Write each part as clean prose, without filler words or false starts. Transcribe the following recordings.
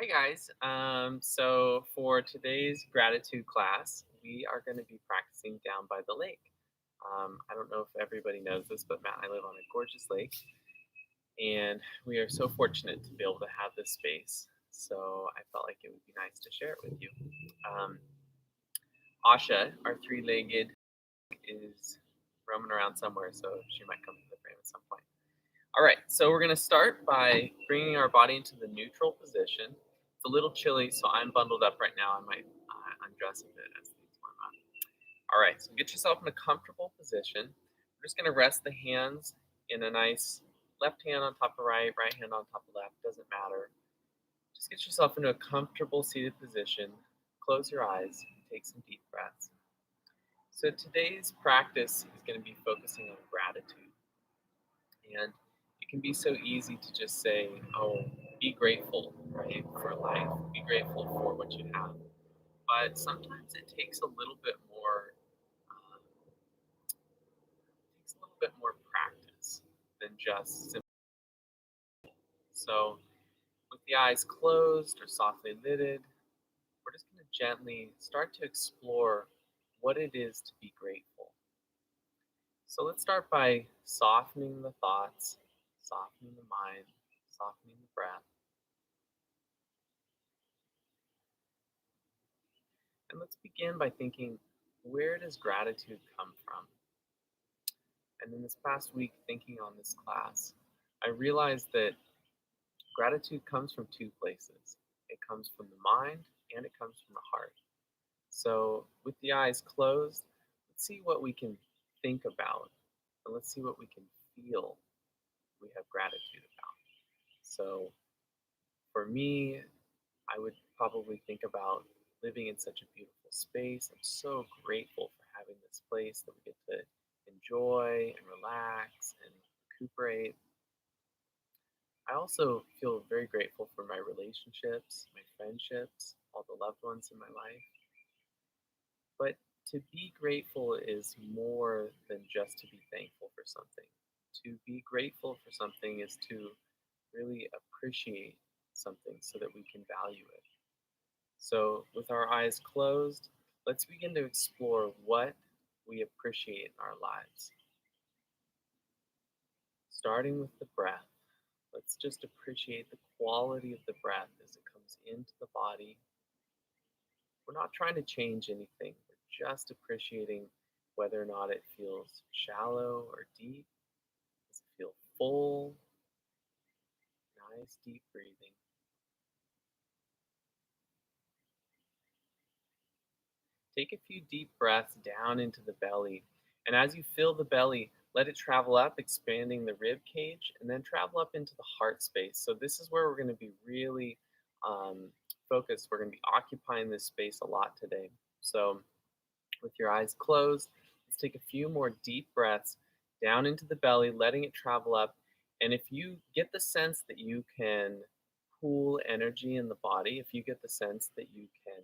Hi guys. So for today's gratitude class, we are going to be practicing down by the lake. I don't know if everybody knows this, but Matt and I live on a gorgeous lake, and we are so fortunate to be able to have this space. So I felt like it would be nice to share it with you. Um, Asha, our three-legged, is roaming around somewhere, so she might come to the frame at some point. All right, so we're going to start by bringing our body into the neutral position. It's a little chilly, so I'm bundled up right now. I might undress a bit as things warm up. All right, so get yourself in a comfortable position. We're just going to rest the hands in a nice left hand on top of right, right hand on top of left, doesn't matter. Just get yourself into a comfortable seated position. Close your eyes, take some deep breaths. So today's practice is going to be focusing on gratitude. And it can be so easy to just say, oh, be grateful, right, for life. Be grateful for what you have. But sometimes it takes a little bit more, takes a little bit more practice than just simple. So with the eyes closed or softly lidded, we're just going to gently start to explore what it is to be grateful. So let's start by softening the thoughts, softening the mind, softening the breath. And let's begin by thinking, where does gratitude come from? And in this past week, thinking on this class, I realized that gratitude comes from two places. It comes from the mind and it comes from the heart. So, with the eyes closed, let's see what we can think about and let's see what we can feel we have gratitude about. So, for me, I would probably think about living in such a beautiful space. I'm so grateful for having this place that we get to enjoy and relax and recuperate. I also feel very grateful for my relationships, my friendships, all the loved ones in my life. But to be grateful is more than just to be thankful for something. To be grateful for something is to really appreciate something so that we can value it. So, with our eyes closed, let's begin to explore what we appreciate in our lives. Starting with the breath, let's just appreciate the quality of the breath as it comes into the body. We're not trying to change anything, we're just appreciating whether or not it feels shallow or deep. Does it feel full? Nice deep breathing. Take a few deep breaths down into the belly. And as you fill the belly, let it travel up, expanding the rib cage, and then travel up into the heart space. So, this is where we're going to be really um, focused. We're going to be occupying this space a lot today. So, with your eyes closed, let's take a few more deep breaths down into the belly, letting it travel up. And if you get the sense that you can pool energy in the body, if you get the sense that you can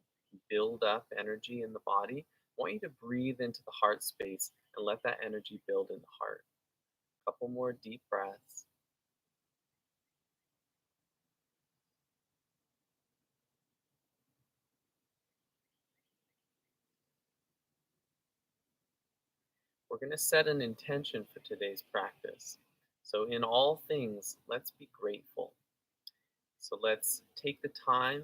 build up energy in the body, I want you to breathe into the heart space and let that energy build in the heart. A couple more deep breaths. We're going to set an intention for today's practice. So, in all things, let's be grateful. So, let's take the time,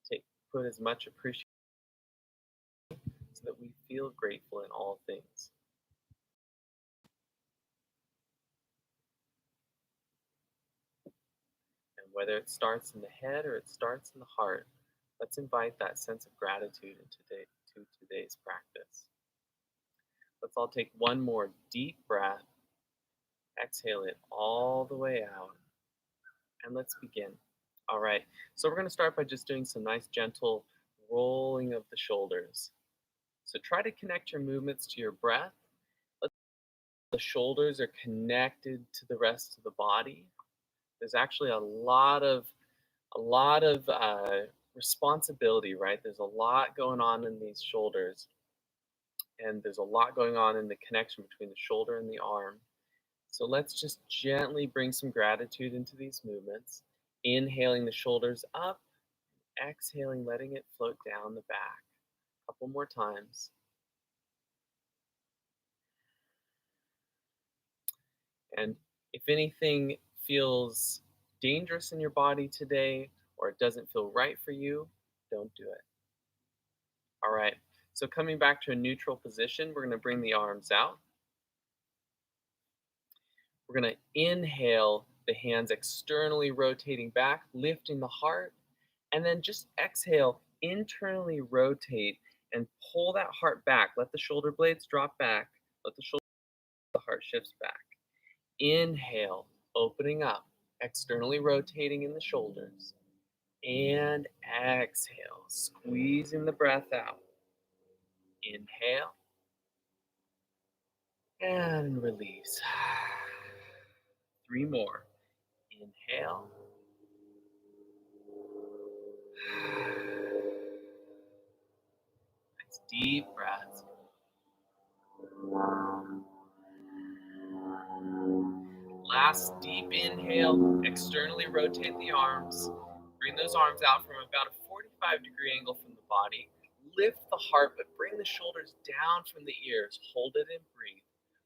take, put as much appreciation so that we feel grateful in all things. And whether it starts in the head or it starts in the heart, let's invite that sense of gratitude into today's practice. Let's all take one more deep breath, exhale it all the way out, and let's begin. All right, so we're going to start by just doing some nice gentle rolling of the shoulders. So try to connect your movements to your breath. Let the shoulders are connected to the rest of the body. There's actually a lot of responsibility, right? There's a lot going on in these shoulders, and there's a lot going on in the connection between the shoulder and the arm. So let's just gently bring some gratitude into these movements. Inhaling the shoulders up, exhaling, letting it float down the back. A couple more times. And if anything feels dangerous in your body today or it doesn't feel right for you, don't do it. All right. So coming back to a neutral position, we're going to bring the arms out. We're going to inhale the hands externally rotating back, lifting the heart, and then just exhale, internally rotate and pull that heart back. Let the shoulder blades drop back. Let the heart shifts back. Inhale, opening up, externally rotating in the shoulders. And exhale, squeezing the breath out. Inhale and release. Three more. Inhale. Nice deep breaths. Last deep inhale. Externally rotate the arms. Bring those arms out from about a 45-degree angle from the body. Lift the heart, but bring the shoulders down from the ears. Hold it and breathe.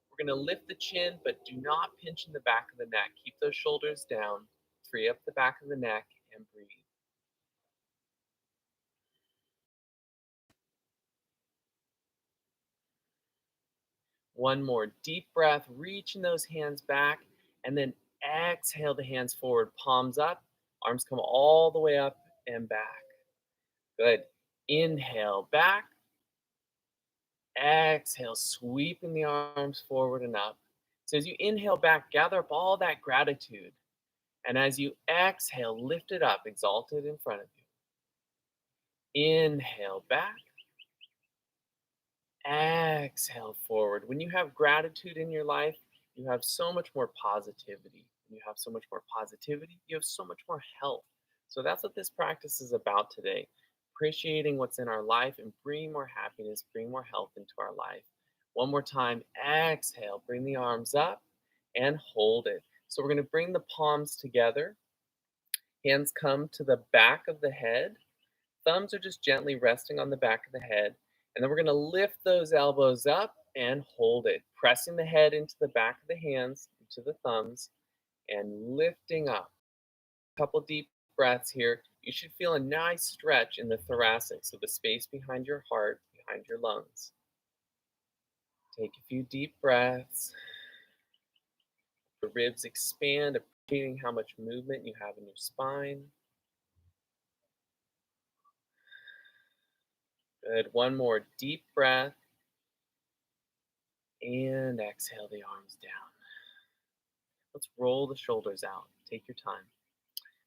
We're going to lift the chin, but do not pinch in the back of the neck. Keep those shoulders down. Free up the back of the neck and breathe. One more deep breath, reaching those hands back, and then exhale the hands forward, palms up, arms come all the way up and back. Good. Inhale back, exhale, sweeping the arms forward and up. So as you inhale back, gather up all that gratitude. And as you exhale, lift it up, exalt it in front of you. Inhale back, exhale forward. When you have gratitude in your life, you have so much more positivity. When you have so much more positivity, you have so much more health. So that's what this practice is about today. Appreciating what's in our life and bring more happiness, bring more health into our life. One more time, exhale, bring the arms up and hold it. So we're going to bring the palms together. Hands come to the back of the head. Thumbs are just gently resting on the back of the head. And then we're going to lift those elbows up and hold it, pressing the head into the back of the hands, into the thumbs, and lifting up. A couple deep breaths here. You should feel a nice stretch in the thoracic, so the space behind your heart, behind your lungs. Take a few deep breaths. The ribs expand, appreciating how much movement you have in your spine. Good. One more deep breath. And exhale the arms down. Let's roll the shoulders out. Take your time.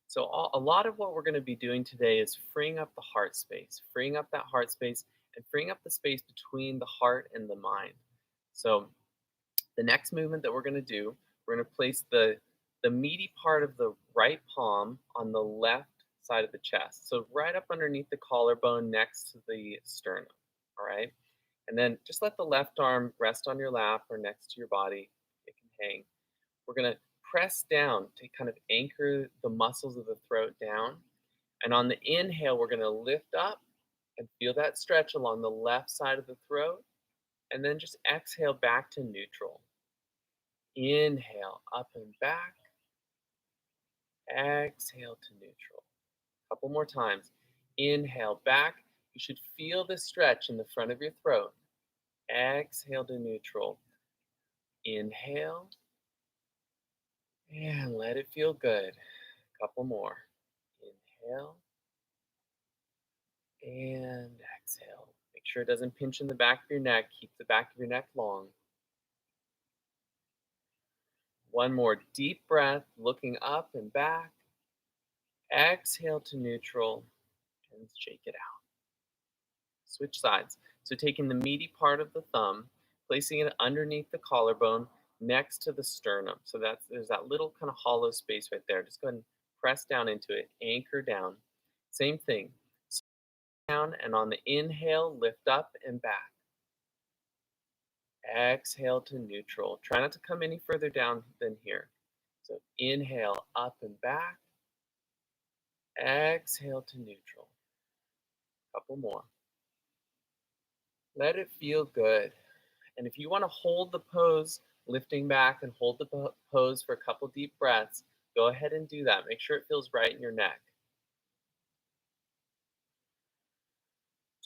So a lot of what we're going to be doing today is freeing up the heart space, freeing up that heart space and freeing up the space between the heart and the mind. So the next movement that we're going to do, we're going to place the meaty part of the right palm on the left side of the chest. So right up underneath the collarbone next to the sternum. All right. And then just let the left arm rest on your lap or next to your body. It can hang. We're going to press down to kind of anchor the muscles of the throat down. And on the inhale, we're going to lift up and feel that stretch along the left side of the throat. And then just exhale back to neutral. Inhale up and back. Exhale to neutral. A couple more times. Inhale back. You should feel the stretch in the front of your throat. Exhale to neutral. Inhale. And let it feel good. A couple more. Inhale. And exhale. Make sure it doesn't pinch in the back of your neck. Keep the back of your neck long. One more deep breath, looking up and back. Exhale to neutral and shake it out. Switch sides. So taking the meaty part of the thumb, placing it underneath the collarbone next to the sternum. So there's that little kind of hollow space right there. Just go ahead and press down into it, anchor down. Same thing. Down and on the inhale, lift up and back. Exhale to neutral. Try not to come any further down than here. So inhale up and back. Exhale to neutral. Couple more. Let it feel good. And if you want to hold the pose, lifting back and hold the pose for a couple deep breaths, go ahead and do that. Make sure it feels right in your neck.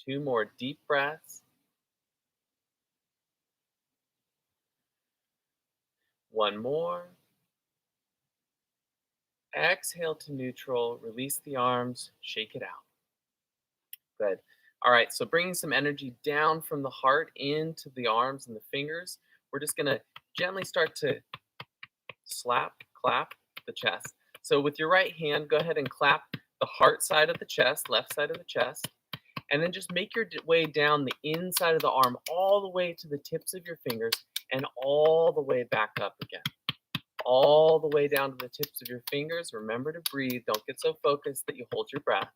2 more deep breaths. 1 more. Exhale to neutral. Release the arms. Shake it out. Good. All right, so bringing some energy down from the heart into the arms and the fingers. We're just going to gently start to slap, clap the chest. So with your right hand, go ahead and clap the heart side of the chest, left side of the chest, and then just make your way down the inside of the arm all the way to the tips of your fingers and all the way back up again. All the way down to the tips of your fingers. Remember to breathe. Don't get so focused that you hold your breath.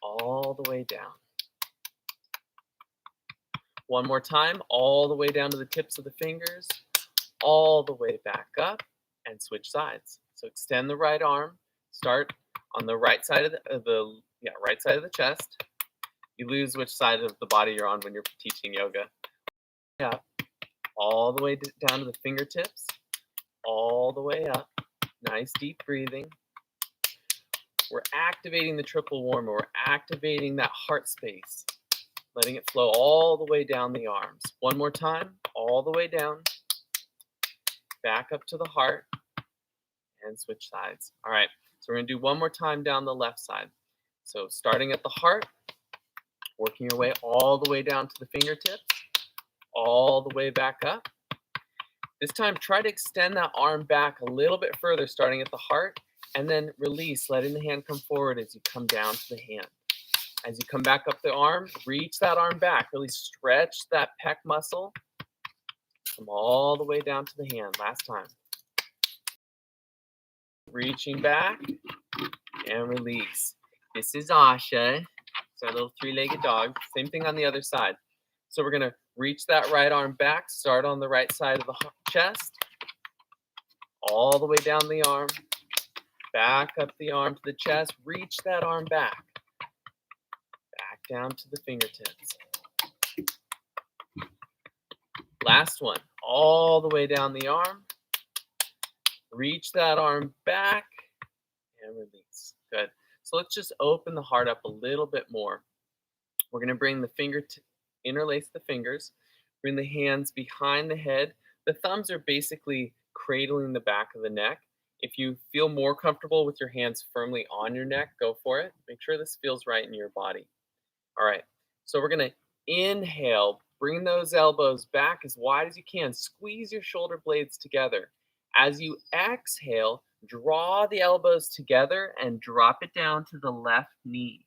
All the way down. One more time, all the way down to the tips of the fingers, all the way back up, and switch sides. So extend the right arm. Start on the right side of the right side of the chest. You lose which side of the body you're on when you're teaching yoga. Yeah, all the way down to the fingertips, all the way up. Nice deep breathing. We're activating the triple warmer. We're activating that heart space, letting it flow all the way down the arms. One more time, all the way down, back up to the heart, and switch sides. All right, so we're gonna do one more time down the left side. So starting at the heart, working your way all the way down to the fingertips, all the way back up. This time, try to extend that arm back a little bit further, starting at the heart, and then release, letting the hand come forward as you come down to the hand. As you come back up the arm, reach that arm back. Really stretch that pec muscle. Come all the way down to the hand. Last time. Reaching back and release. This is Asha. It's our little 3-legged dog. Same thing on the other side. So we're going to reach that right arm back. Start on the right side of the chest. All the way down the arm. Back up the arm to the chest. Reach that arm back. Back down to the fingertips. Last one. All the way down the arm. Reach that arm back and release. Good. So let's just open the heart up a little bit more. We're going to bring the interlace the fingers, bring the hands behind the head. The thumbs are basically cradling the back of the neck. If you feel more comfortable with your hands firmly on your neck, go for it. Make sure this feels right in your body. All right. So we're going to inhale, bring those elbows back as wide as you can. Squeeze your shoulder blades together. As you exhale, draw the elbows together and drop it down to the left knee.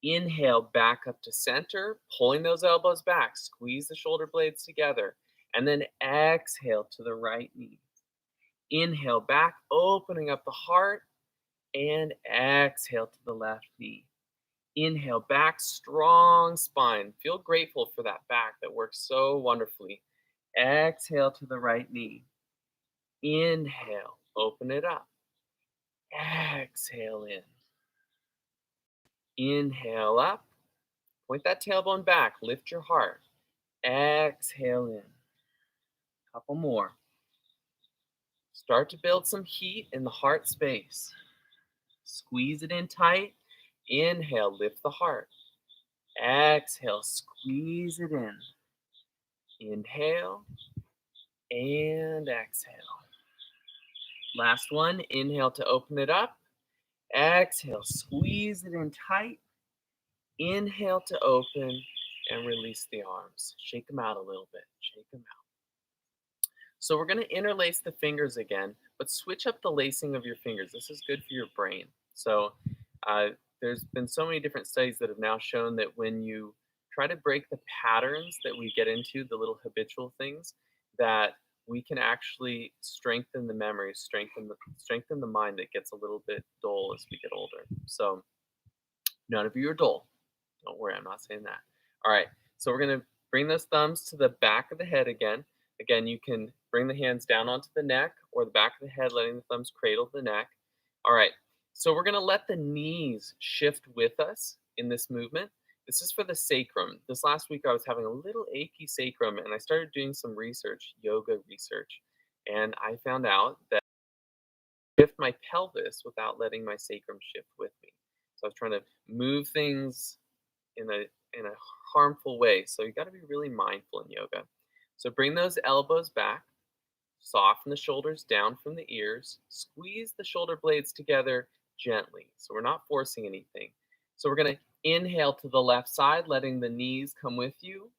Inhale back up to center, pulling those elbows back. Squeeze the shoulder blades together. And then exhale to the right knee. Inhale back, opening up the heart. And exhale to the left knee. Inhale back, strong spine. Feel grateful for that back that works so wonderfully. Exhale to the right knee. Inhale, open it up. Exhale in. Inhale up. Point that tailbone back. Lift your heart. Exhale in. Couple more. Start to build some heat in the heart space. Squeeze it in tight. Inhale, lift the heart. Exhale, squeeze it in. Inhale and exhale. Last one, inhale to open it up. Exhale, squeeze it in tight. Inhale to open and release the arms. Shake them out a little bit. Shake them out. So we're going to interlace the fingers again, but switch up the lacing of your fingers. This is good for your brain. So there's been so many different studies that have now shown that when you try to break the patterns that we get into, the little habitual things, that we can actually strengthen the memory, strengthen the mind that gets a little bit dull as we get older. So none of you are dull. Don't worry, I'm not saying that. All right, so we're going to bring those thumbs to the back of the head again. Again, you can bring the hands down onto the neck or the back of the head, letting the thumbs cradle the neck. All right, So we're going to let the knees shift with us in this movement. This is for the sacrum. This last week I was having a little achy sacrum and I started doing some research, yoga research, and I found out that I shift my pelvis without letting my sacrum shift with me. So I was trying to move things in a harmful way. So you got to be really mindful in yoga. So bring those elbows back, soften the shoulders down from the ears, squeeze the shoulder blades together gently. So we're not forcing anything. So we're going to inhale to the left side, letting the knees come with you,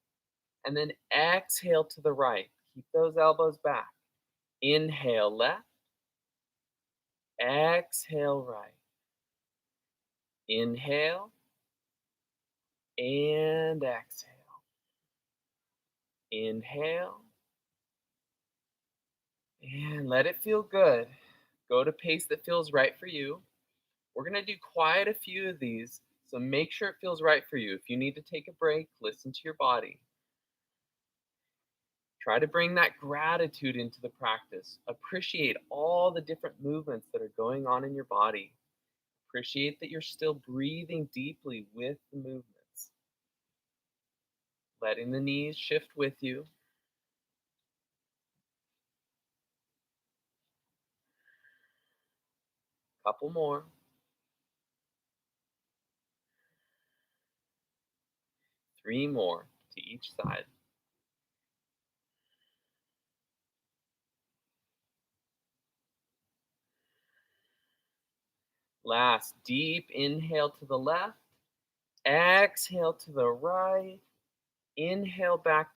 and then exhale to the right. Keep those elbows back. Inhale left, exhale right. Inhale and exhale. Inhale and let it feel good. Go to pace that feels right for you. We're going to do quite a few of these, so make sure it feels right for you. If you need to take a break, listen to your body. Try to bring that gratitude into the practice. Appreciate all the different movements that are going on in your body. Appreciate that you're still breathing deeply with the movements. Letting the knees shift with you. Couple more. 3 more to each side. Last, deep inhale to the left. Exhale to the right. Inhale back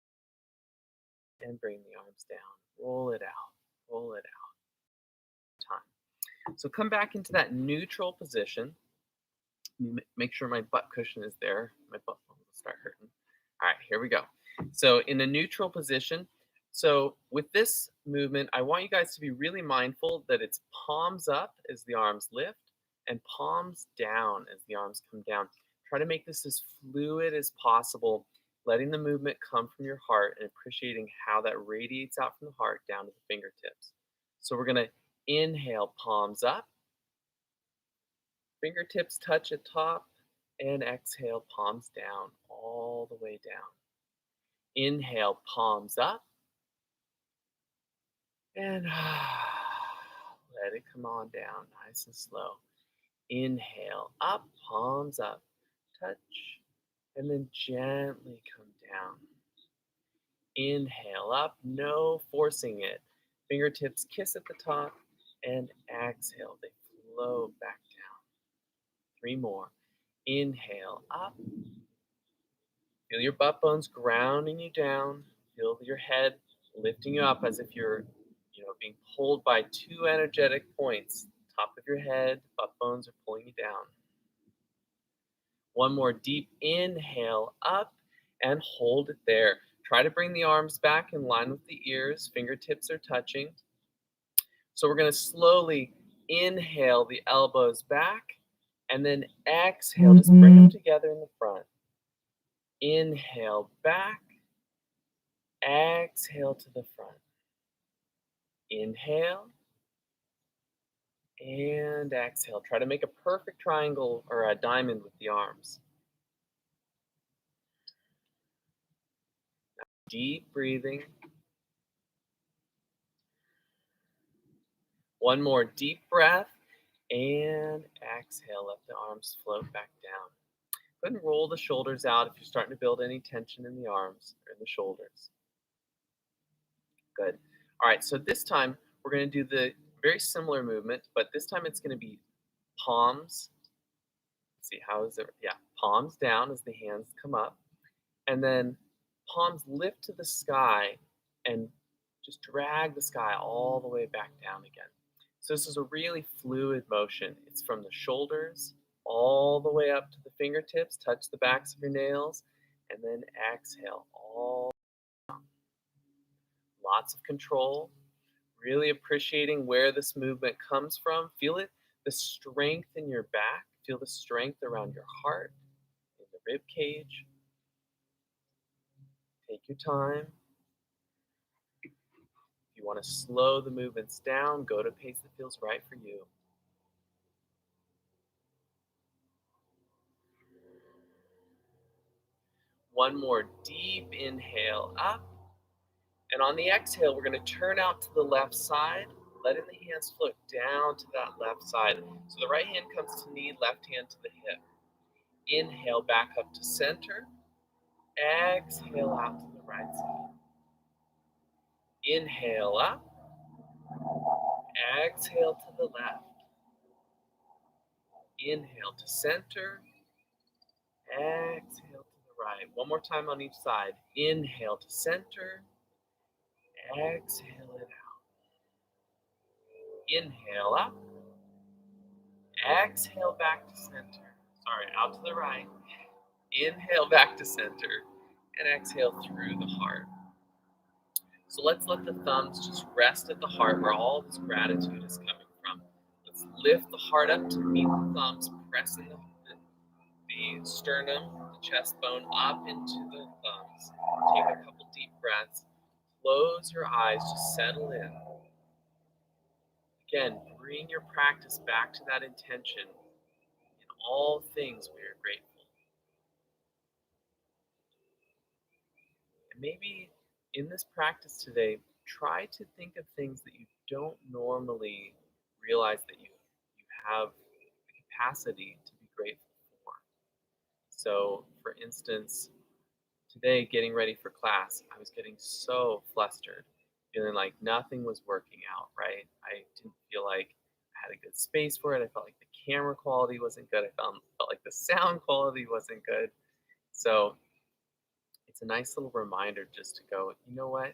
and bring the arms down. Roll it out. Roll it out. Time. So come back into that neutral position. Make sure my butt cushion is there. My butt will start hurting. All right, here we go. So in a neutral position. So with this movement, I want you guys to be really mindful that it's palms up as the arms lift and palms down as the arms come down. Try to make this as fluid as possible, letting the movement come from your heart and appreciating how that radiates out from the heart down to the fingertips. So we're going to inhale, palms up. Fingertips touch at top and exhale, palms down, all the way down. Inhale, palms up and let it come on down nice and slow. Inhale, up, palms up, touch, and then gently come down. Inhale up, no forcing it. Fingertips kiss at the top and exhale, they flow back down. 3 more. Inhale up. Feel your butt bones grounding you down. Feel your head lifting you up as if you're, being pulled by 2 energetic points. Top of your head, butt bones are pulling you down. One more deep inhale up and hold it there. Try to bring the arms back in line with the ears. Fingertips are touching. So we're going to slowly inhale the elbows back and then exhale. Just bring them together in the front. Inhale back. Exhale to the front. Inhale and exhale. Try to make a perfect triangle or a diamond with the arms. Deep breathing. One more deep breath and exhale. Let the arms float back down. Go ahead and roll the shoulders out if you're starting to build any tension in the arms or in the shoulders. Good. All right, so this time we're going to do the very similar movement, but this time it's going to be palms. Let's see, how is it? Yeah, palms down as the hands come up, and then palms lift to the sky and just drag the sky all the way back down again. So this is a really fluid motion. It's from the shoulders all the way up to the fingertips, touch the backs of your nails, and then exhale all down. Lots of control, really appreciating where this movement comes from. Feel it, the strength in your back, feel the strength around your heart, in the rib cage. Take your time. If you want to slow the movements down, go to a pace that feels right for you. One more deep inhale up. And on the exhale, we're going to turn out to the left side, letting the hands float down to that left side. So the right hand comes to knee, left hand to the hip. Inhale back up to center. Exhale out to the right side. Inhale up. Exhale to the left. Inhale to center. Exhale to the right. One more time on each side. Inhale to center. Exhale it out. Inhale up. Exhale back to center. Sorry, out to the right. Inhale back to center. And exhale through the heart. So let's let the thumbs just rest at the heart where all this gratitude is coming from. Let's lift the heart up to meet the thumbs, pressing the sternum, the chest bone up into the thumbs. Take a couple deep breaths. Close your eyes, just settle in. Again, bring your practice back to that intention. In all things, we are grateful. And maybe in this practice today, try to think of things that you don't normally realize that you have the capacity to be grateful for. So, for instance, today getting ready for class, I was getting so flustered, feeling like nothing was working out, right? I didn't feel like I had a good space for it. I felt like the camera quality wasn't good. I felt like the sound quality wasn't good. So, it's a nice little reminder just to go, you know what?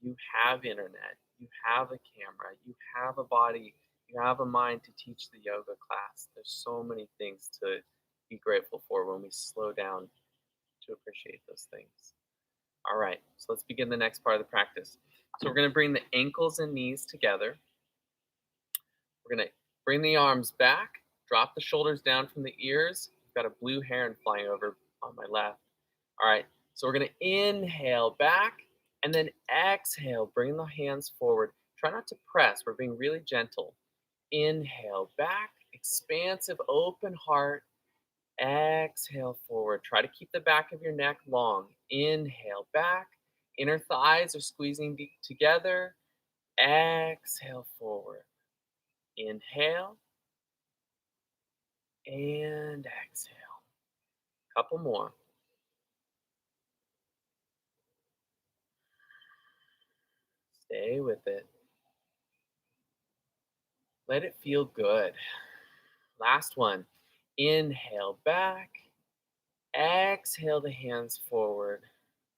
You have internet, you have a camera, you have a body, you have a mind to teach the yoga class. There's so many things to be grateful for when we slow down to appreciate those things. All right, so let's begin the next part of the practice. So we're going to bring the ankles and knees together. We're going to bring the arms back, drop the shoulders down from the ears. I've got a blue heron flying over on my left. All right, so we're going to inhale back and then exhale, bring the hands forward. Try not to press. We're being really gentle. Inhale back, expansive, open heart. Exhale forward. Try to keep the back of your neck long. Inhale back. Inner thighs are squeezing deep together. Exhale forward. Inhale and exhale. Couple more. Stay with it. Let it feel good. Last one. Inhale back. Exhale the hands forward.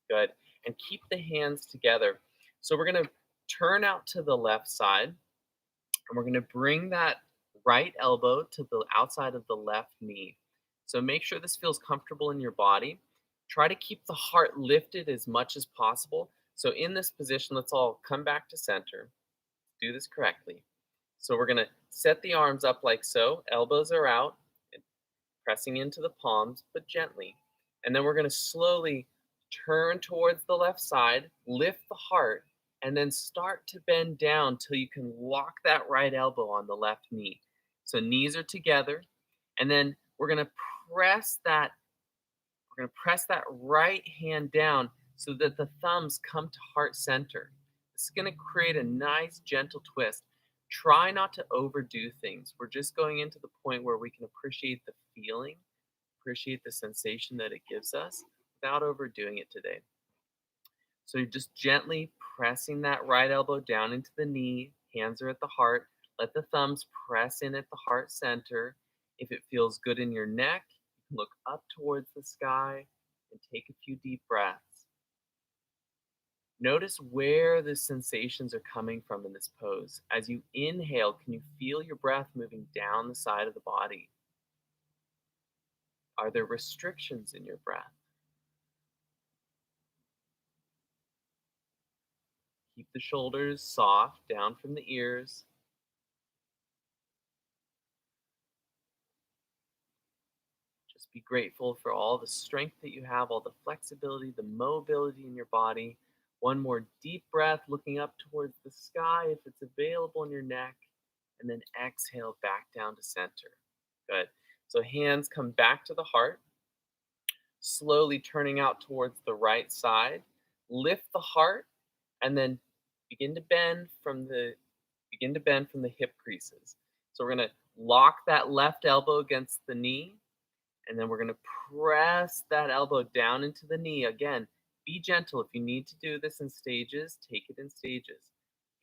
Good. And keep the hands together. So we're going to turn out to the left side. And we're going to bring that right elbow to the outside of the left knee. So make sure this feels comfortable in your body. Try to keep the heart lifted as much as possible. So in this position, let's all come back to center. Do this correctly. So we're going to set the arms up like so. Elbows are out, pressing into the palms, but gently. And then we're going to slowly turn towards the left side, lift the heart, and then start to bend down till you can lock that right elbow on the left knee. So knees are together, and then we're going to press that right hand down so that the thumbs come to heart center. This is going to create a nice gentle twist. Try not to overdo things. We're just going into the point where we can appreciate the feeling, appreciate the sensation that it gives us without overdoing it today. So you're just gently pressing that right elbow down into the knee, hands are at the heart. Let the thumbs press in at the heart center. If it feels good in your neck, you can look up towards the sky and take a few deep breaths. Notice where the sensations are coming from in this pose. As you inhale, can you feel your breath moving down the side of the body? Are there restrictions in your breath? Keep the shoulders soft down from the ears. Just be grateful for all the strength that you have, all the flexibility, the mobility in your body. One more deep breath, looking up towards the sky if it's available in your neck. And then exhale back down to center. Good. So hands come back to the heart. slowly turning out towards the right side. Lift the heart and then begin to bend from the hip creases. So we're going to lock that left elbow against the knee, and then we're going to press that elbow down into the knee. Again, be gentle. If you need to do this in stages, take it in stages.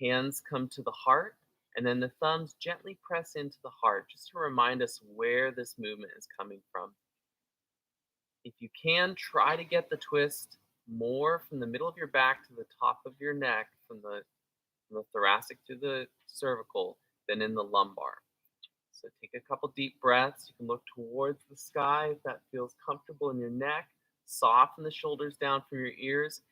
Hands come to the heart, and then the thumbs gently press into the heart, just to remind us where this movement is coming from. If you can, try to get the twist more from the middle of your back to the top of your neck, from the thoracic to the cervical, than in the lumbar. So take a couple deep breaths. You can look towards the sky if that feels comfortable in your neck. Soften the shoulders down from your ears.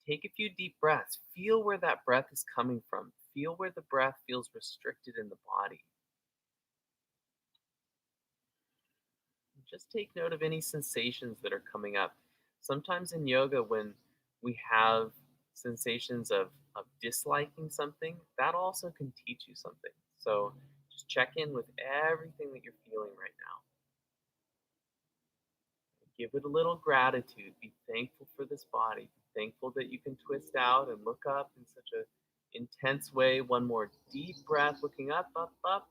Take a few deep breaths. Feel where that breath is coming from. Feel where the breath feels restricted in the body. Just take note of any sensations that are coming up. Sometimes in yoga, when we have sensations of disliking something, that also can teach you something. So just check in with everything that you're feeling right now. Give it a little gratitude. Be thankful for this body. Be thankful that you can twist out and look up in such an intense way. One more deep breath, looking up, up, up.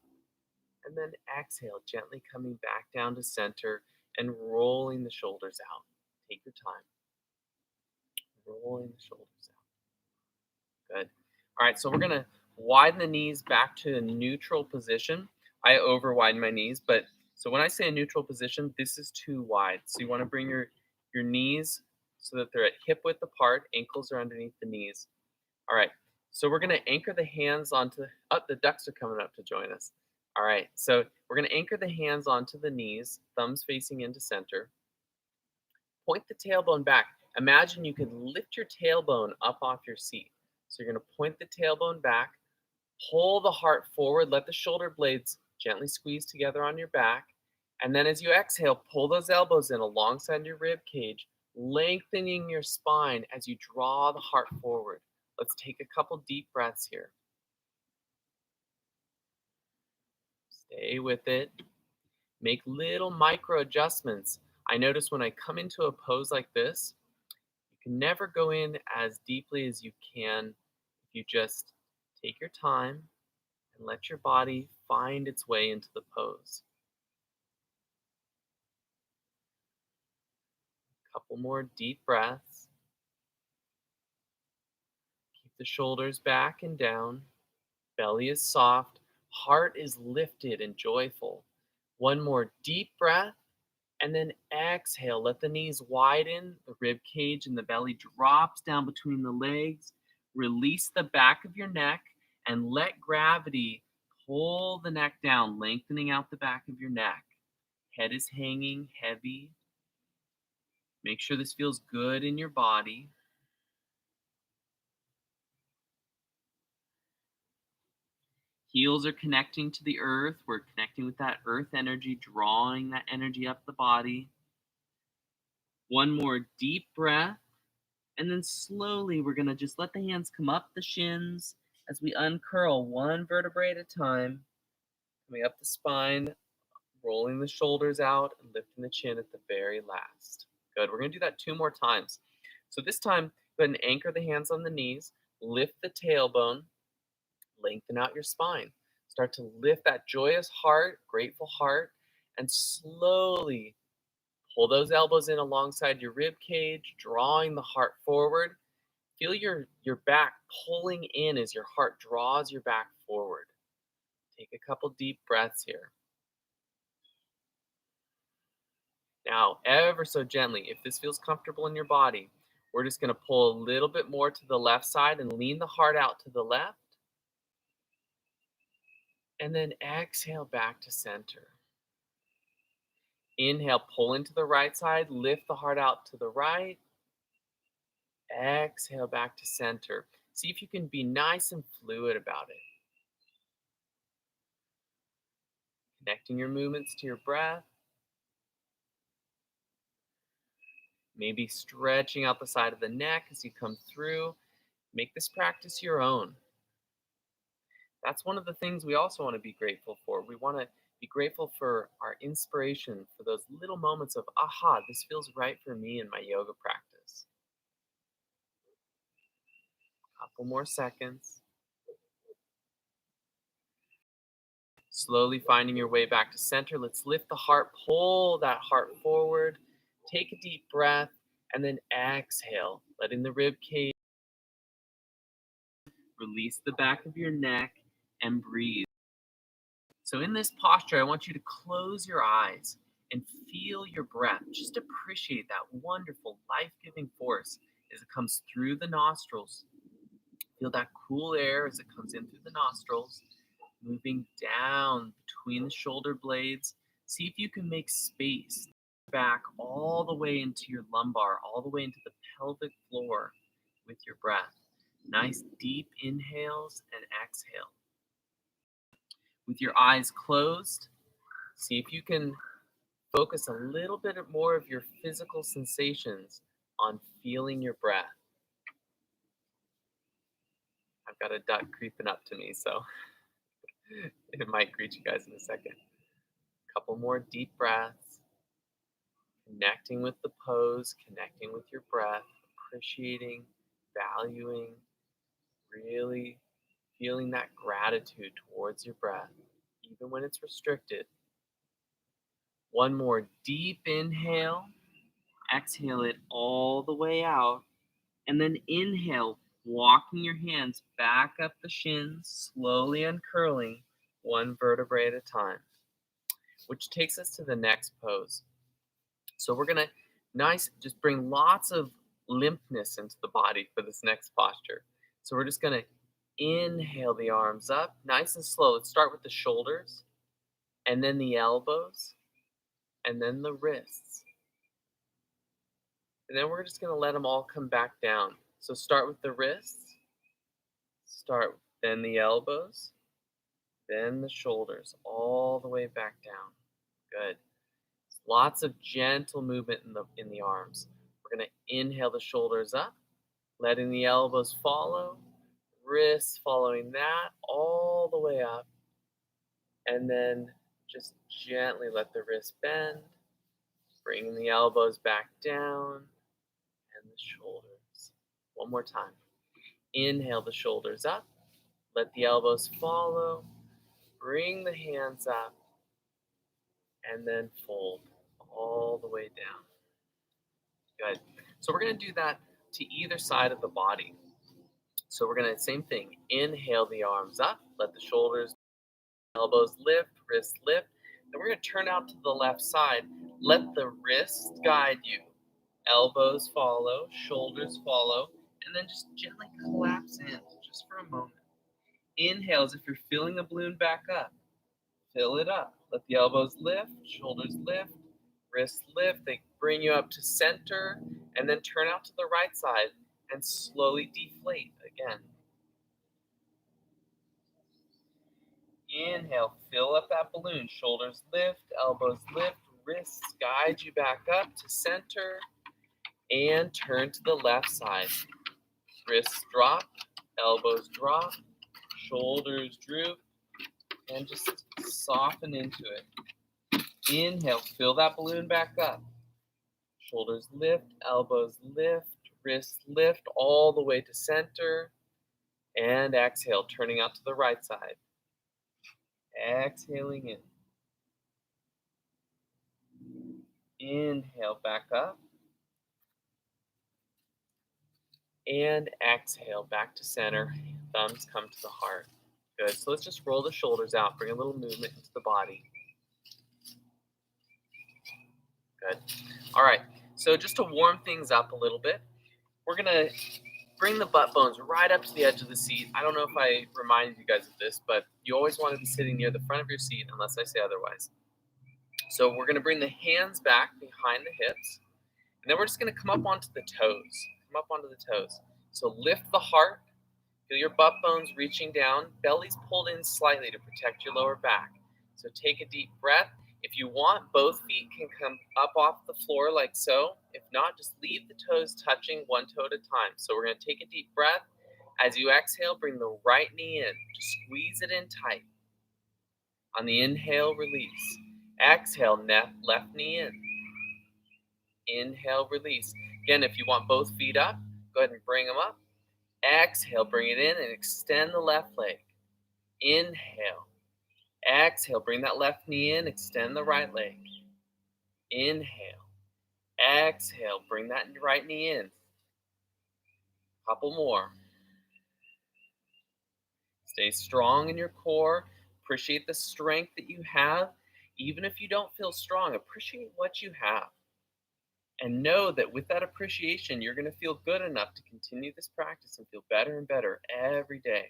And then exhale, gently coming back down to center and rolling the shoulders out. Take your time. Rolling the shoulders out. Good. All right, so we're going to widen the knees back to a neutral position. I over widen my knees, but so when I say a neutral position, this is too wide. So you want to bring your knees so that they're at hip width apart, ankles are underneath the knees. All right, so we're going to anchor the hands onto, the ducks are coming up to join us. All right, so we're going to anchor the hands onto the knees, thumbs facing into center. Point the tailbone back. Imagine you could lift your tailbone up off your seat. So you're going to point the tailbone back, pull the heart forward, let the shoulder blades gently squeeze together on your back. And then as you exhale, pull those elbows in alongside your rib cage, lengthening your spine as you draw the heart forward. Let's take a couple deep breaths here. Stay with it. Make little micro adjustments. I notice when I come into a pose like this, you can never go in as deeply as you can if you just take your time and let your body find its way into the pose. A couple more deep breaths. Keep the shoulders back and down. Belly is soft. Heart is lifted and joyful. One more deep breath. And then exhale. Let the knees widen. The rib cage and the belly drops down between the legs. Release the back of your neck and let gravity pull the neck down, lengthening out the back of your neck. Head is hanging heavy. Make sure this feels good in your body. Heels are connecting to the earth. We're connecting with that earth energy, drawing that energy up the body. One more deep breath. And then slowly we're going to just let the hands come up the shins as we uncurl one vertebrae at a time, coming up the spine, rolling the shoulders out, and lifting the chin at the very last. Good. We're going to do that 2 more times. So this time, go ahead and anchor the hands on the knees, lift the tailbone, lengthen out your spine. Start to lift that joyous heart, grateful heart, and slowly pull those elbows in alongside your rib cage, drawing the heart forward. Feel your back pulling in as your heart draws your back forward. Take a couple deep breaths here. Now, ever so gently, if this feels comfortable in your body, we're just going to pull a little bit more to the left side and lean the heart out to the left. And then exhale back to center. Inhale, pull into the right side, lift the heart out to the right. Exhale back to center. See if you can be nice and fluid about it. Connecting your movements to your breath. Maybe stretching out the side of the neck as you come through. Make this practice your own. That's one of the things we also want to be grateful for. We want to Be grateful for our inspiration, for those little moments of, aha, this feels right for me in my yoga practice. Couple more seconds. Slowly finding your way back to center. Let's lift the heart, pull that heart forward. Take a deep breath, and then exhale, letting the rib cage release the back of your neck and breathe. So, in this posture, I want you to close your eyes and feel your breath. Just appreciate that wonderful life giving force as it comes through the nostrils. Feel that cool air as it comes in through the nostrils, moving down between the shoulder blades. See if you can make space back all the way into your lumbar, all the way into the pelvic floor with your breath. Nice deep inhales and exhale. With your eyes closed, see if you can focus a little bit more of your physical sensations on feeling your breath. I've got a duck creeping up to me, so it might greet you guys in a second. Couple more deep breaths, connecting with the pose, connecting with your breath, appreciating, valuing, really feeling that gratitude towards your breath, even when it's restricted. One more deep inhale, exhale it all the way out, and then inhale, walking your hands back up the shins, slowly uncurling one vertebrae at a time, which takes us to the next pose. So we're gonna just bring lots of limpness into the body for this next posture. So we're just gonna inhale the arms up, nice and slow. Let's start with the shoulders, and then the elbows, and then the wrists. And then we're just gonna let them all come back down. So start with the wrists, then the elbows, then the shoulders, all the way back down. Good. Lots of gentle movement in the arms. We're gonna inhale the shoulders up, letting the elbows follow, wrists following that all the way up, and then just gently let the wrist bend, bringing the elbows back down and the shoulders. One more time. Inhale the shoulders up, let the elbows follow, bring the hands up, and then fold all the way down. Good. So we're going to do that to either side of the body. So we're going to, same thing, inhale the arms up, let the shoulders, elbows lift, wrists lift. Then we're going to turn out to the left side. Let the wrists guide you. Elbows follow, shoulders follow, and then just gently collapse in just for a moment. Inhale as if you're filling a balloon back up. Fill it up. Let the elbows lift, shoulders lift, wrists lift. They bring you up to center, and then turn out to the right side and slowly deflate again. Inhale, fill up that balloon. Shoulders lift, elbows lift, wrists guide you back up to center, and turn to the left side. Wrists drop, elbows drop, shoulders droop, and just soften into it. Inhale, fill that balloon back up. Shoulders lift, elbows lift, wrists lift all the way to center. And exhale, turning out to the right side. Exhaling in. Inhale back up. And exhale back to center. Thumbs come to the heart. Good. So let's just roll the shoulders out. Bring a little movement into the body. Good. All right. So just to warm things up a little bit, we're going to bring the butt bones right up to the edge of the seat. I don't know if I reminded you guys of this, but you always want to be sitting near the front of your seat unless I say otherwise. So we're going to bring the hands back behind the hips, and then we're just going to come up onto the toes. Come up onto the toes. So lift the heart. Feel your butt bones reaching down. Belly's pulled in slightly to protect your lower back. So take a deep breath. If you want, both feet can come up off the floor like so. If not, just leave the toes touching one toe at a time. So we're going to take a deep breath. As you exhale, bring the right knee in. Just squeeze it in tight. On the inhale, release. Exhale, left knee in. Inhale, release. Again, if you want both feet up, go ahead and bring them up. Exhale, bring it in and extend the left leg. Inhale. Exhale, bring that left knee in, extend the right leg. Inhale. Exhale, bring that right knee in. Couple more. Stay strong in your core. Appreciate the strength that you have. Even if you don't feel strong, appreciate what you have. And know that with that appreciation, you're going to feel good enough to continue this practice and feel better and better every day.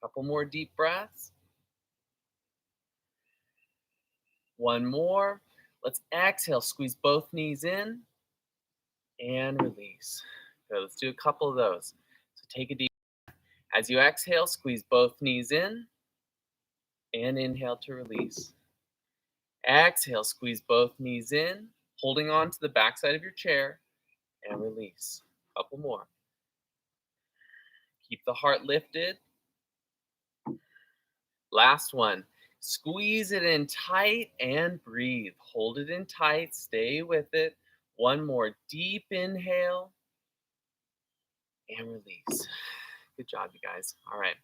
Couple more deep breaths. One more. Let's exhale. Squeeze both knees in and release. Good. Let's do a couple of those. So take a deep breath. As you exhale, squeeze both knees in and inhale to release. Exhale, squeeze both knees in, holding on to the backside of your chair, and release. Couple more. Keep the heart lifted. Last one. Squeeze it in tight and breathe. Hold it in tight. Stay with it. One more deep inhale and release. Good job, you guys. All right.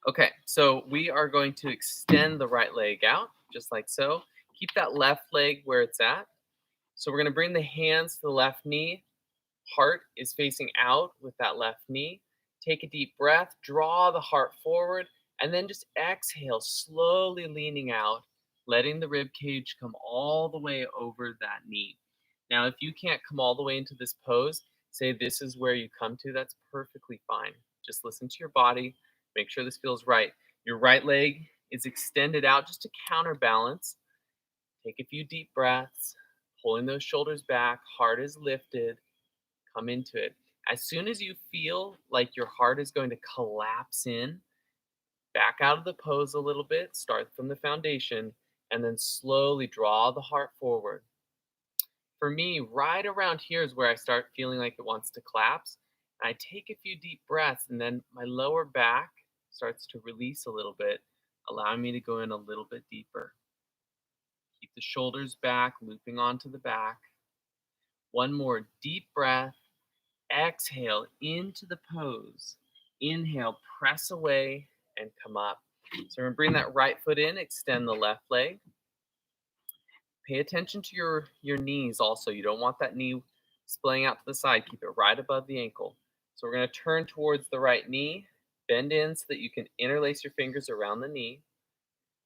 Okay, so we are going to extend the right leg out, just like so. Keep that left leg where it's at. So we're going to bring the hands to the left knee. Heart is facing out with that left knee. Take a deep breath, draw the heart forward, and then just exhale, slowly leaning out, letting the rib cage come all the way over that knee. Now, if you can't come all the way into this pose, say this is where you come to, that's perfectly fine. Just listen to your body, make sure this feels right. Your right leg is extended out just to counterbalance. Take a few deep breaths, pulling those shoulders back, heart is lifted. Come into it. As soon as you feel like your heart is going to collapse in, back out of the pose a little bit, start from the foundation, and then slowly draw the heart forward. For me, right around here is where I start feeling like it wants to collapse. And I take a few deep breaths, and then my lower back starts to release a little bit, allowing me to go in a little bit deeper. Keep the shoulders back, looping onto the back. One more deep breath. Exhale into the pose. Inhale, press away and come up. So we're going to bring that right foot in, extend the left leg. Pay attention to your knees also. You don't want that knee splaying out to the side. Keep it right above the ankle. So we're going to turn towards the right knee. Bend in so that you can interlace your fingers around the knee.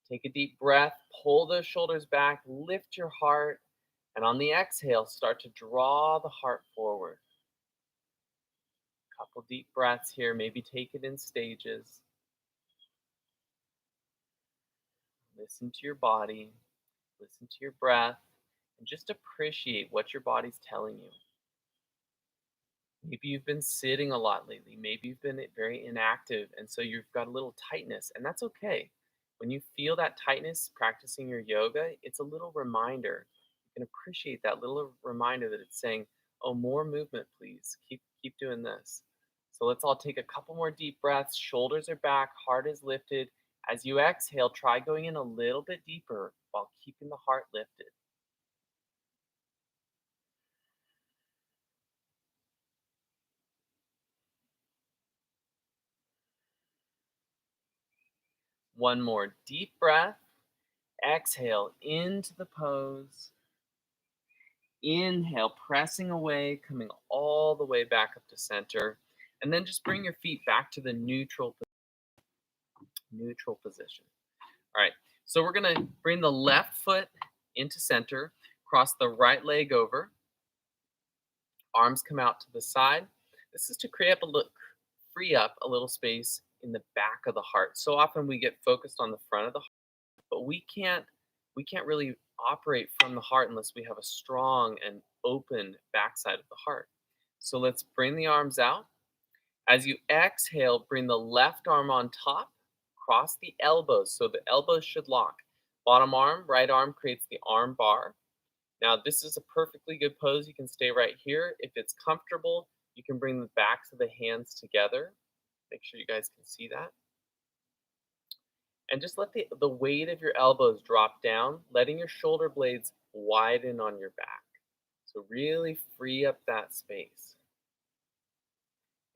Take a deep breath. Pull those shoulders back. Lift your heart. And on the exhale, start to draw the heart forward. Couple deep breaths here. Maybe take it in stages. Listen to your body. Listen to your breath. And just appreciate what your body's telling you. Maybe you've been sitting a lot lately. Maybe you've been very inactive, and so you've got a little tightness, and that's okay. When you feel that tightness practicing your yoga, it's a little reminder. You can appreciate that little reminder that it's saying, oh, more movement, please. Keep doing this. So let's all take a couple more deep breaths. Shoulders are back, heart is lifted. As you exhale, try going in a little bit deeper while keeping the heart lifted. One more deep breath. Exhale into the pose. Inhale, pressing away, coming all the way back up to center. And then just bring your feet back to the neutral position. All right, so we're going to bring the left foot into center, cross the right leg over. Arms come out to the side. This is to free up a little space in the back of the heart. So often we get focused on the front of the heart, but we can't really operate from the heart unless we have a strong and open backside of the heart. So let's bring the arms out. As you exhale, bring the left arm on top, cross the elbows, so the elbows should lock. Bottom arm, right arm creates the arm bar. Now this is a perfectly good pose. You can stay right here. If it's comfortable, you can bring the backs of the hands together. Make sure you guys can see that. And just let the weight of your elbows drop down, letting your shoulder blades widen on your back. So really free up that space.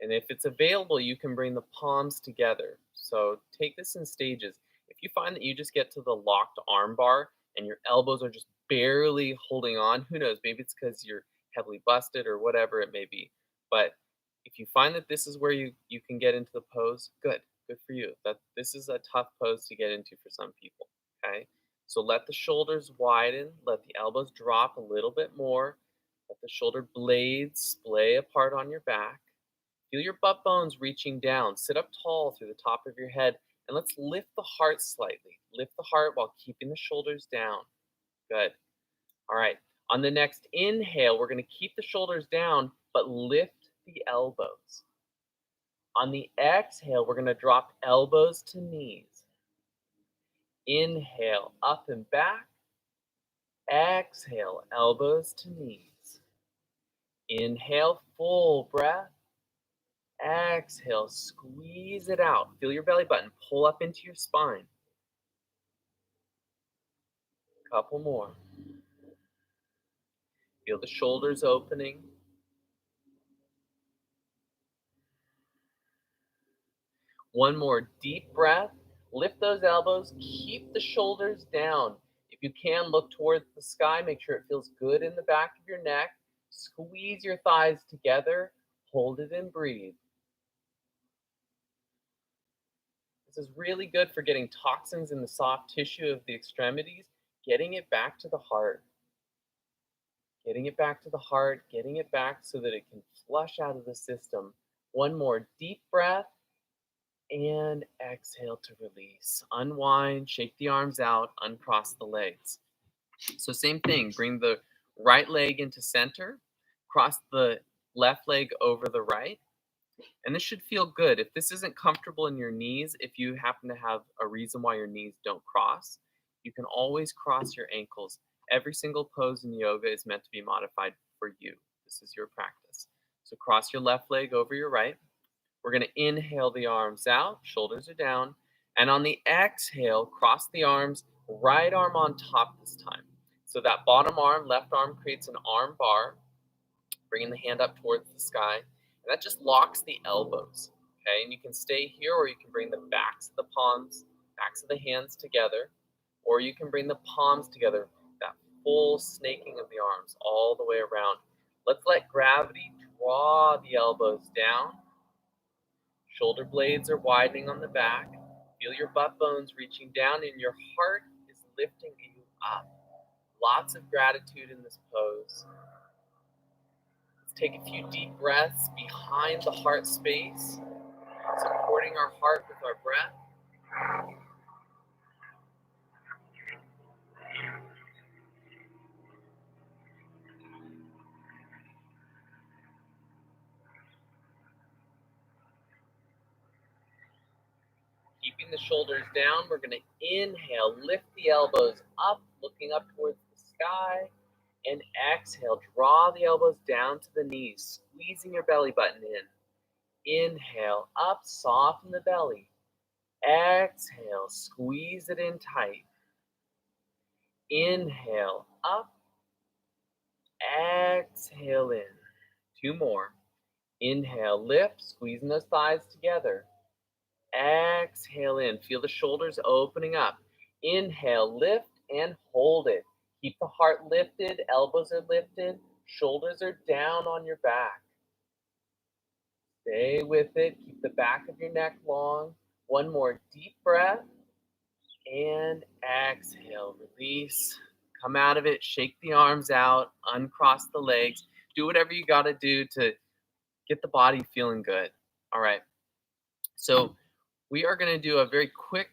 And if it's available, you can bring the palms together. So take this in stages. If you find that you just get to the locked arm bar and your elbows are just barely holding on, who knows? Maybe it's because you're heavily busted or whatever it may be. But if you find that this is where you can get into the pose, good for you. That this is a tough pose to get into for some people. Okay. So let the shoulders widen, let the elbows drop a little bit more, let the shoulder blades splay apart on your back. Feel your butt bones reaching down. Sit up tall through the top of your head. And let's lift the heart slightly. Lift the heart while keeping the shoulders down. Good. All right. On the next inhale, we're going to keep the shoulders down, but lift the elbows. On the exhale, we're going to drop elbows to knees. Inhale, up and back. Exhale, elbows to knees. Inhale, full breath. Exhale, squeeze it out. Feel your belly button pull up into your spine. Couple more. Feel the shoulders opening. One more deep breath. Lift those elbows. Keep the shoulders down. If you can, look towards the sky. Make sure it feels good in the back of your neck. Squeeze your thighs together. Hold it and breathe. This is really good for getting toxins in the soft tissue of the extremities, getting it back to the heart. Getting it back to the heart, getting it back so that it can flush out of the system. One more deep breath and exhale to release. Unwind, shake the arms out, uncross the legs. So, same thing, bring the right leg into center, cross the left leg over the right. And this should feel good. If this isn't comfortable in your knees, if you happen to have a reason why your knees don't cross, you can always cross your ankles. Every single pose in yoga is meant to be modified for you. This is your practice. So cross your left leg over your right. We're going to inhale the arms out, shoulders are down. And on the exhale, cross the arms, right arm on top this time. So that bottom arm, left arm creates an arm bar, bringing the hand up towards the sky. And that just locks the elbows. Okay, and you can stay here, or you can bring the backs of the palms, backs of the hands together, or you can bring the palms together, that full snaking of the arms all the way around. Let's let gravity draw the elbows down. Shoulder blades are widening on the back. Feel your butt bones reaching down, and your heart is lifting you up. Lots of gratitude in this pose. Let's take a few deep breaths behind the heart space, supporting our heart with our breath. Keeping the shoulders down, we're going to inhale, lift the elbows up, looking up towards the sky. And exhale, draw the elbows down to the knees, squeezing your belly button in. Inhale, up, soften the belly. Exhale, squeeze it in tight. Inhale, up. Exhale in. Two more. Inhale, lift, squeezing those thighs together. Exhale in. Feel the shoulders opening up. Inhale, lift and hold it. Keep the heart lifted, elbows are lifted, shoulders are down on your back. Stay with it. Keep the back of your neck long. One more deep breath. And exhale. Release. Come out of it. Shake the arms out. Uncross the legs. Do whatever you got to do to get the body feeling good. All right. So we are going to do a very quick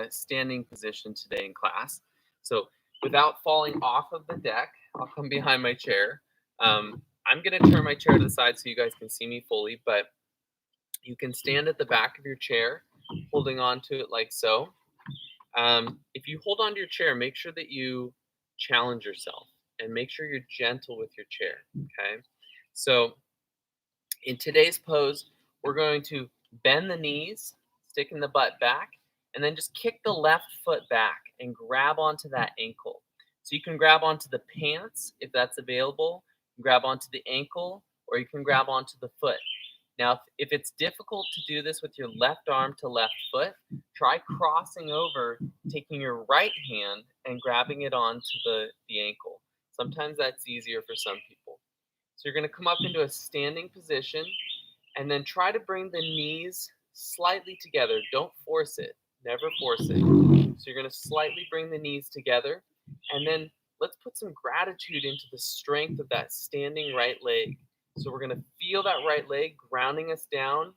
standing position today in class. So without falling off of the deck, I'll come behind my chair. I'm going to turn my chair to the side so you guys can see me fully, but you can stand at the back of your chair, holding on to it like so. If you hold on to your chair, make sure that you challenge yourself and make sure you're gentle with your chair, okay? So in today's pose, we're going to bend the knees, sticking the butt back, And then just kick the left foot back and grab onto that ankle. So you can grab onto the pants if that's available, grab onto the ankle, or you can grab onto the foot. Now, if it's difficult to do this with your left arm to left foot, try crossing over, taking your right hand and grabbing it onto the ankle. Sometimes that's easier for some people. So you're going to come up into a standing position and then try to bring the knees slightly together. Don't force it. Never force it. So you're going to slightly bring the knees together. And then let's put some gratitude into the strength of that standing right leg. So we're going to feel that right leg grounding us down,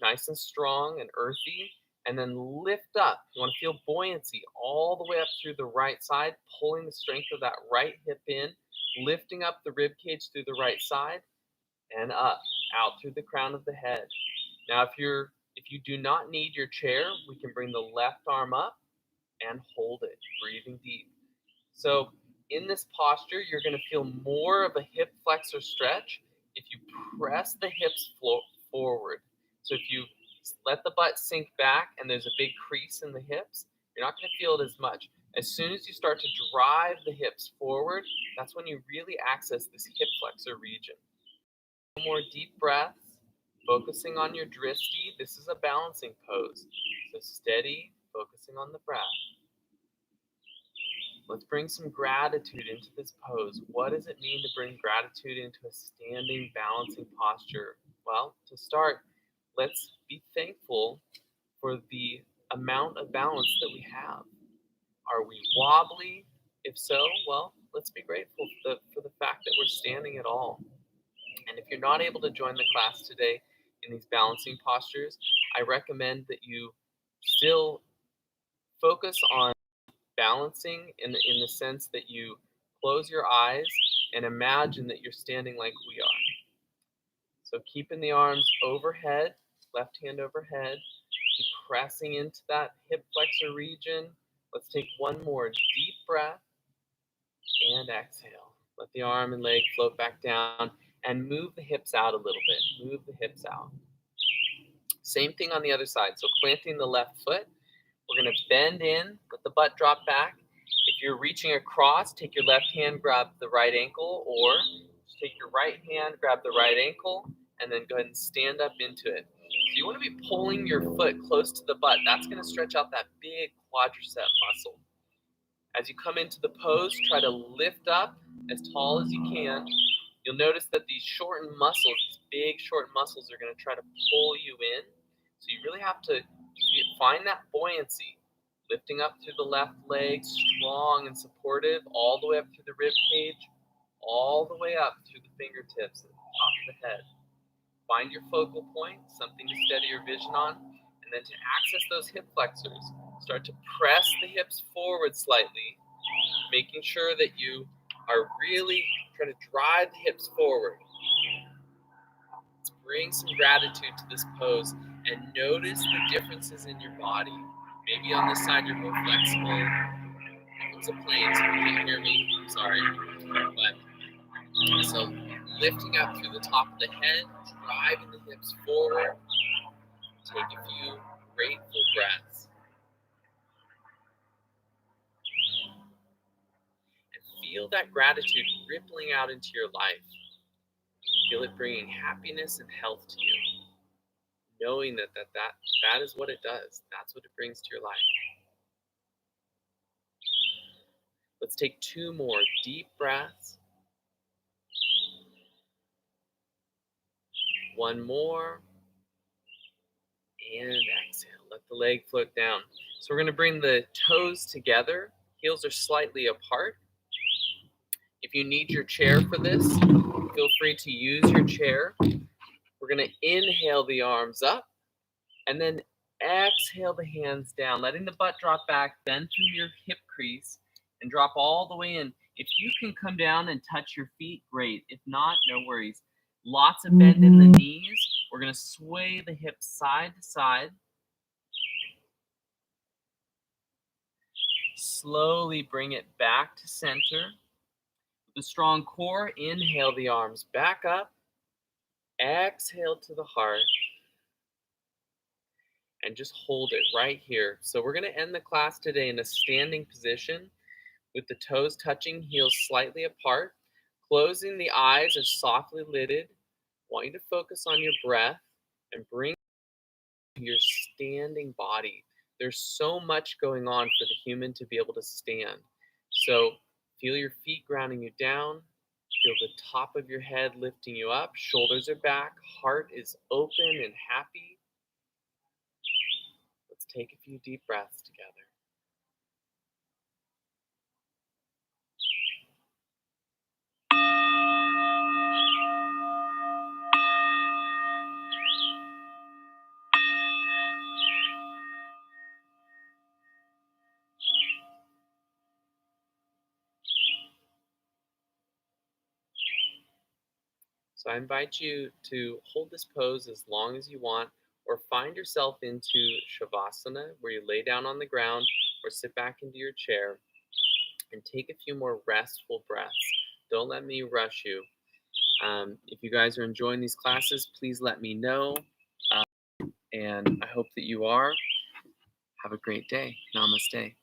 nice and strong and earthy. And then lift up. You want to feel buoyancy all the way up through the right side, pulling the strength of that right hip in, lifting up the rib cage through the right side, and up, out through the crown of the head. Now, if you do not need your chair, we can bring the left arm up and hold it, breathing deep. So in this posture, you're going to feel more of a hip flexor stretch if you press the hips forward. So if you let the butt sink back and there's a big crease in the hips, you're not going to feel it as much. As soon as you start to drive the hips forward, that's when you really access this hip flexor region. More deep breaths, focusing on your drishti. This is a balancing pose. So steady, focusing on the breath. Let's bring some gratitude into this pose. What does it mean to bring gratitude into a standing balancing posture? Well, to start, let's be thankful for the amount of balance that we have. Are we wobbly? If so, well, let's be grateful for the fact that we're standing at all. And if you're not able to join the class today in these balancing postures, I recommend that you still focus on balancing in the sense that you close your eyes and imagine that you're standing like we are. So keeping the arms overhead, left hand overhead, keep pressing into that hip flexor region. Let's take one more deep breath and exhale. Let the arm and leg float back down and move the hips out a little bit. Move the hips out. Same thing on the other side. So planting the left foot, we're going to bend in, let the butt drop back. If you're reaching across, take your left hand, grab the right ankle, or just take your right hand, grab the right ankle, and then go ahead and stand up into it. So you want to be pulling your foot close to the butt. That's going to stretch out that big quadricep muscle. As you come into the pose, try to lift up as tall as you can. You'll notice that these shortened muscles, these big short muscles, are going to try to pull you in. So you really have to find that buoyancy, lifting up through the left leg, strong and supportive, all the way up through the rib cage, all the way up through the fingertips and the top of the head. Find your focal point, something to steady your vision on, and then to access those hip flexors, start to press the hips forward slightly, making sure that you are really trying to drive the hips forward. Let's bring some gratitude to this pose and notice the differences in your body. Maybe on this side you're more flexible. It's a plane, so you can't hear me. I'm sorry. But so lifting up through the top of the head, driving the hips forward. Take a few grateful breaths. And feel that gratitude rippling out into your life. Feel it bringing happiness and health to you. Knowing that is what it does. That's what it brings to your life. Let's take two more deep breaths. One more. And exhale. Let the leg float down. So we're going to bring the toes together. Heels are slightly apart. If you need your chair for this, feel free to use your chair. We're going to inhale the arms up and then exhale the hands down, letting the butt drop back, bend through your hip crease and drop all the way in. If you can come down and touch your feet, great. If not, no worries. Lots of bend in the knees. We're going to sway the hips side to side. Slowly bring it back to center. With a strong core, inhale the arms back up. Exhale to the heart. and just hold it right here. So we're going to end the class today in a standing position with the toes touching, heels slightly apart. Closing the eyes are softly lidded. I want you to focus on your breath and bring your standing body. There's so much going on for the human to be able to stand. So feel your feet grounding you down. Feel the top of your head lifting you up. Shoulders are back. Heart is open and happy. Let's take a few deep breaths together. So I invite you to hold this pose as long as you want, or find yourself into Shavasana, where you lay down on the ground or sit back into your chair and take a few more restful breaths. Don't let me rush you. If you guys are enjoying these classes, please let me know. And I hope that you are. Have a great day. Namaste.